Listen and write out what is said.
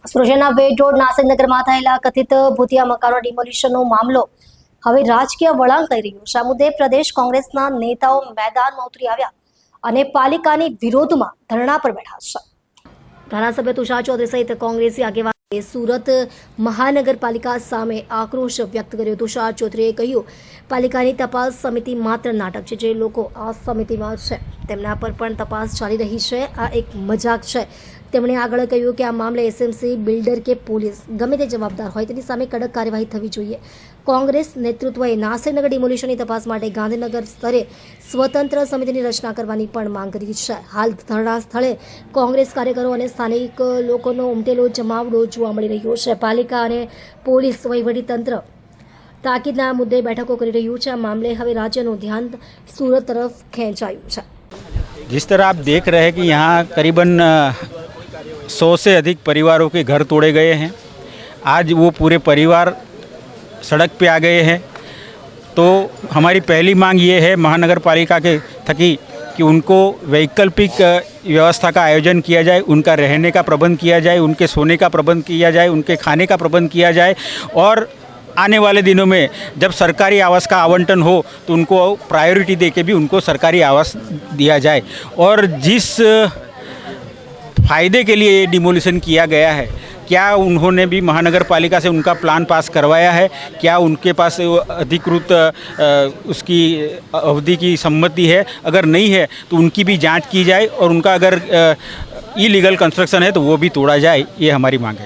સુરતના વેડ રોડ નાસિકનગરમાં થયેલા કથિત ભૂતિયા મકાનો ડિમોલિશનનો મામલો હવે રાજકીય વળાંક લઈ રહ્યો છે। આ મુદ્દે પ્રદેશ કોંગ્રેસના નેતાઓ મેદાનમાં ઉતરી આવ્યા અને પાલિકાની વિરોધમાં ધરણા પર બેઠા છે। ધારાસભ્ય તુષાર ચૌધરી સહિત કોંગ્રેસી આગેવાનોએ સુરત મહાનગરપાલિકા સામે આક્રોશ વ્યક્ત કર્યો। તુષાર ચૌધરીએ કહ્યું, પાલિકાની તપાસ સમિતિ માત્ર નાટક છે। જે લોકો આ સમિતિમાં છે તેમના પર પણ તપાસ ચાલી રહી છે। આ એક મજાક છે। તેમણે આગળ કહ્યું કે આ મામલે એસએમસી, બિલ્ડર કે પોલીસ ગમે તે જવાબદાર હોય તેની સામે કડક કાર્યવાહી થવી જોઈએ। કોંગ્રેસ નેતૃત્વએ નાસિકનગર ડિમોલિશનની તપાસ માટે ગાંધીનગર સ્તરે સ્વતંત્ર સમિતિની રચના કરવાની પણ માંગ કરી છે। હાલ ધરણા સ્થળે કોંગ્રેસ કાર્યકરો અને સ્થાનિક લોકોનો ઉમટેલો જમાવડો જોવા મળી રહ્યો છે। પાલિકા અને પોલીસ વહીવટીતંત્ર તાકીદના મુદ્દે બેઠકો કરી રહ્યું છે। આ મામલે હવે રાજ્યનું ધ્યાન સુરત તરફ ખેંચાયું છે। जिस तरह आप देख रहे हैं कि यहाँ करीबन 100 से अधिक परिवारों के घर तोड़े गए हैं। आज वो पूरे परिवार सड़क पे आ गए हैं। तो हमारी पहली मांग ये है महानगर पालिका के थकी कि उनको वैकल्पिक व्यवस्था का आयोजन किया जाए, उनका रहने का प्रबंध किया जाए, उनके सोने का प्रबंध किया जाए, उनके खाने का प्रबंध किया जाए और आने वाले दिनों में जब सरकारी आवास का आवंटन हो तो उनको प्रायोरिटी देके भी उनको सरकारी आवास दिया जाए। और जिस फ़ायदे के लिए ये डिमोलिशन किया गया है, क्या उन्होंने भी महानगर पालिका से उनका प्लान पास करवाया है? क्या उनके पास अधिकृत उसकी अवधि की सम्मति है? अगर नहीं है तो उनकी भी जांच की जाए और उनका अगर इलीगल कंस्ट्रक्शन है तो वो भी तोड़ा जाए। ये हमारी मांग है।